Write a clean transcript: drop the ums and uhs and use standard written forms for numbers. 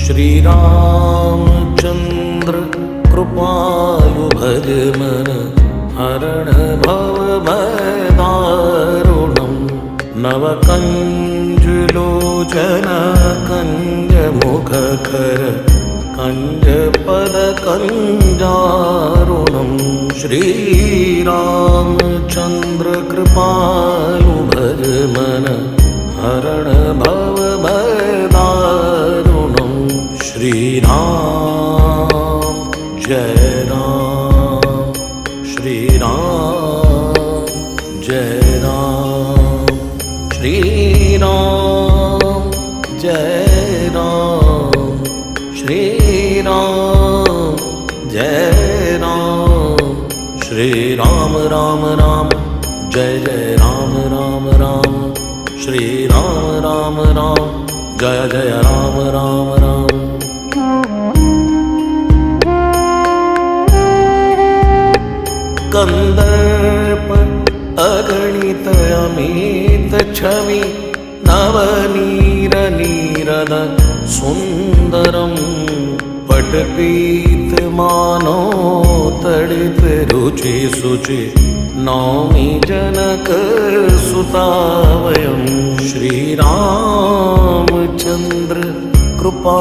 श्रीरामचन्द्र कृपालु भज मन हरण भव भयदारुणम् नवकञ्जुलोचन कञ्जमुखकर कञ्जपदकञ्जारुणम् श्रीरामचन्द्र कृपालु भज मन हरण भव भयदारुणम् श्रीराम जय राम श्रीराम जय राम श्रीराम जय राम श्रीराम जय राम श्रीराम राम राम जय जय राम राम राम श्रीराम राम राम जय जय राम राम राम। कंदर्प अगणित अमित छवि नवनीर नीरद सुंदरम पटपीत मानो तड़ित रुचि सुचि नौमि जनक सुतावयम् श्रीरामचन्द्र कृपा